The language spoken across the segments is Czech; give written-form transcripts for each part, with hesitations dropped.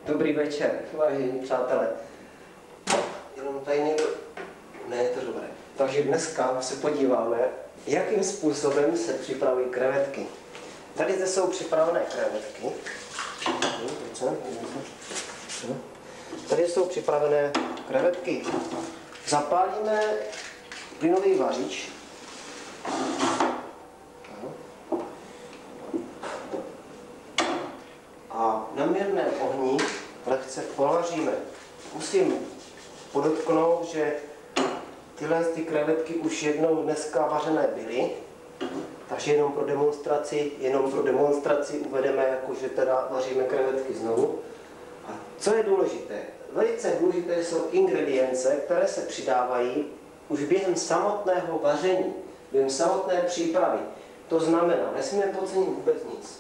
Dobrý večer, vážení přátelé. Jenom tady někdo... Ne, je to dobré. Takže dneska se podíváme, jakým způsobem se připravují krevetky. Tady zde jsou připravené krevetky. Tady jsou připravené krevetky. Zapálíme plynový vařič. A na mírném ohni lehce povaříme. Musím podotknout, že tyhle krevetky už jednou dneska vařené byly, takže jenom pro demonstraci uvedeme, jako že teda vaříme krevetky znovu. A co je důležité? Velice důležité jsou ingredience, které se přidávají už během samotného vaření, během samotné přípravy. To znamená, nesmíme podcenit vůbec nic.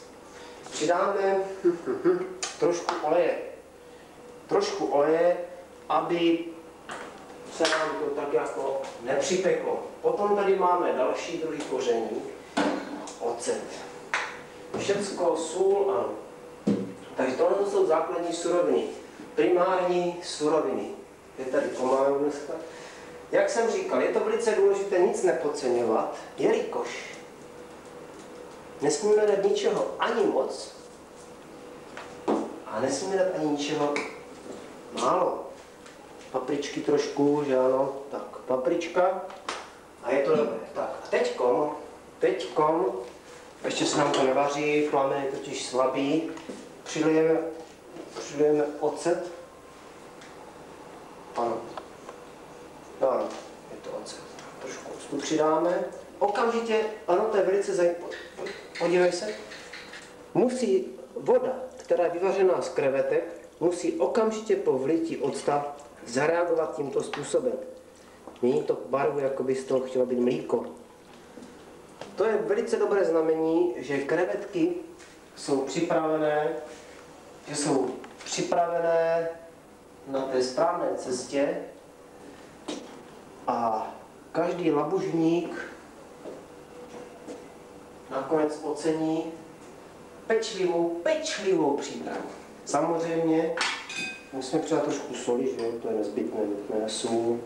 Přidáme trošku oleje, aby se nám to tak jako nepřipeklo. Potom tady máme další druhý koření, ocet. Všecko, sůl, ano. Takže tohle jsou základní suroviny, primární suroviny. Je tady pomálu dneska. Jak jsem říkal, je to velice důležité nic nepodceňovat, jelikož nesmíme dát ničeho ani moc a nesmíme dát ani ničeho málo. Papričky trošku, že ano, tak paprička a je to dobré. Tak a teďkom, ještě se nám to nevaří, plamen je totiž slabý, přilijeme ocet. Ano, je to ocet. Trošku octu přidáme. Okamžitě, ano, to je velice zajímavé. Podívej se. Musí voda, která je vyvařená z krevetek, musí okamžitě po vlití octa zareagovat tímto způsobem. Mění to barvu, jako by z toho chtělo být mlíko. To je velice dobré znamení, že krevetky jsou připravené na té správné cestě a každý labužník nakonec ocení pečlivou přípravu. Samozřejmě musíme přidat trošku soli, že to je nezbytné, sůl.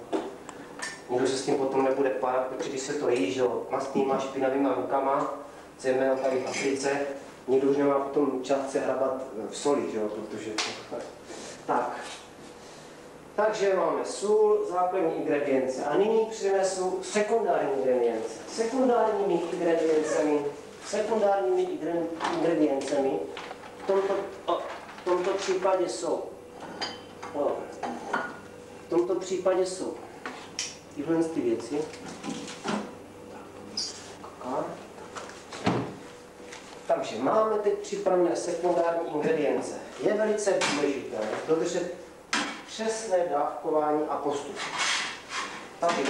Nikdo se s tím potom nebude párat, protože když se to jí, že mastnýma špinavýma rukama, zejména tady v Africe, nikdo už nemá potom čas se hrabat v soli, že protože... Tak. Takže máme sůl, základní ingredience. A nyní přinesu sekundární ingredience. Sekundárními ingrediencemi v tomto případě jsou tyhle ty věci. Takže máme teď připravené sekundární ingredience. Je velice důležité dodržet přesné dávkování a postup. Takže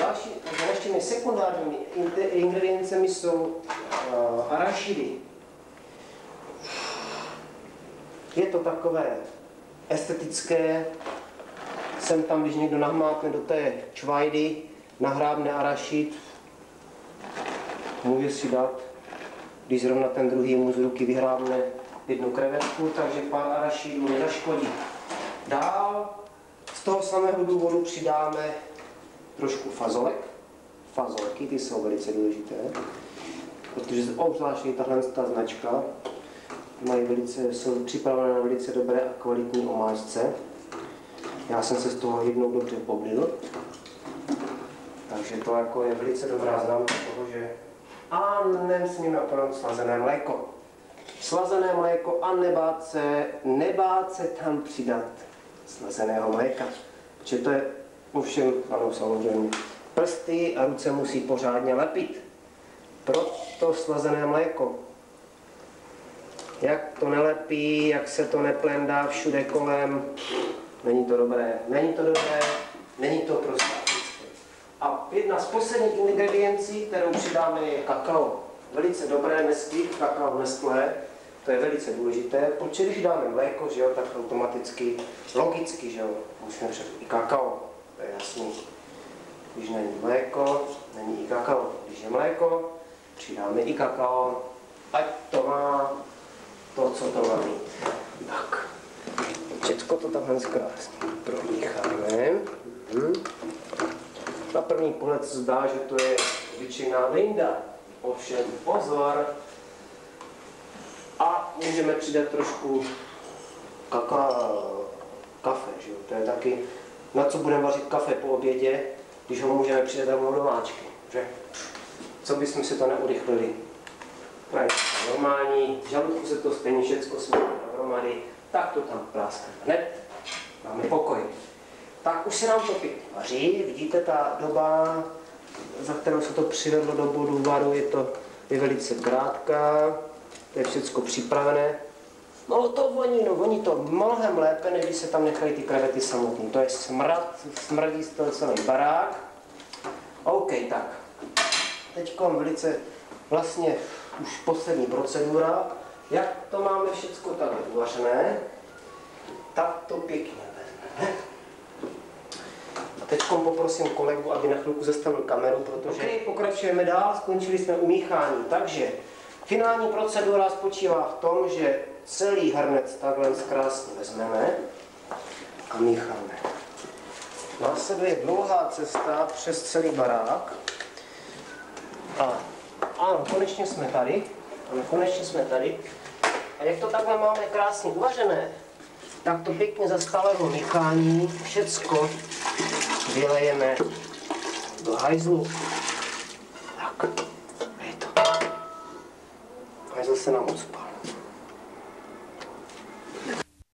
dalšími sekundárními ingrediencemi jsou arašidy. Je to takové estetické, sem tam, když někdo nahmátne do té čvajdy, nahrábne arašid, může si dát, když zrovna ten druhý mu z ruky vyhrábne jednu krevetku, takže pár arašidů nezaškodí. Dál z toho samého důvodu přidáme trošku fazolek. Fazolky, ty jsou velice důležité, protože obzvláště tahle značka jsou připravené na velice dobré a kvalitní omáčce. Já jsem se z toho jednou dobře poblil, takže to jako je velice dobrá známka toho, že a nesmíme opomenout slazené mléko. Slazené mléko a nebát se tam přidat slazeného mléka. Protože to je ovšem, ano, samozřejmě, prsty a ruce musí pořádně lepit. Proto slazené mléko. Jak to nelepí, jak se to neplendá všude kolem, není to dobré, není to prostě africké. A jedna z posledních ingrediencí, kterou přidáme, je kakao. Velice dobré nestlé, kakao Nestlé, to je velice důležité, protože když dáme mléko, že jo, tak automaticky, logicky, že jo, musíme přidat i kakao, to je jasný. Když není mléko, není i kakao. Když je mléko, přidáme i kakao, ať to má to, co to má mít. Tak. Všechno to takhle krásně promícháme. Na první pohled se zdá, že to je obyčejná linda. Ovšem pozor. A můžeme přidat trošku kafe, že jo? To je taky, na co budeme vařit kafe po obědě, když ho můžeme přidat rovnou do máčky, že? Co bychom si to neurychlili? Právě normální, v žaludku se to stejně všechno smí dohromady, tak to tam pláskne hned, máme pokoj. Tak už se nám to pěkně vaří, vidíte ta doba, za kterou se to přivedlo do bodu varu, je velice krátká, to je všechno připravené. No to voní to mnohem lépe, než když se tam nechají ty krevety samotný. To je smrad, smrdí z toho celý barák. OK, tak. Teďko velice vlastně už poslední procedura. Jak to máme všechno takhle uvařené, tak to pěkně vezmeme. A teď poprosím kolegu, aby na chvilku zastavil kameru, protože pokračujeme dál, skončili jsme u míchání. Takže finální procedura spočívá v tom, že celý hrnec takhle krásně vezmeme a mícháme. Následuje dlouhá cesta přes celý barák. A ano, konečně jsme tady. A jak to takhle máme krásně uvařené, tak to pěkně za stálého míchání všecko vylejeme do hajzlu. Tak, je to. Hajzl se nám ucpá.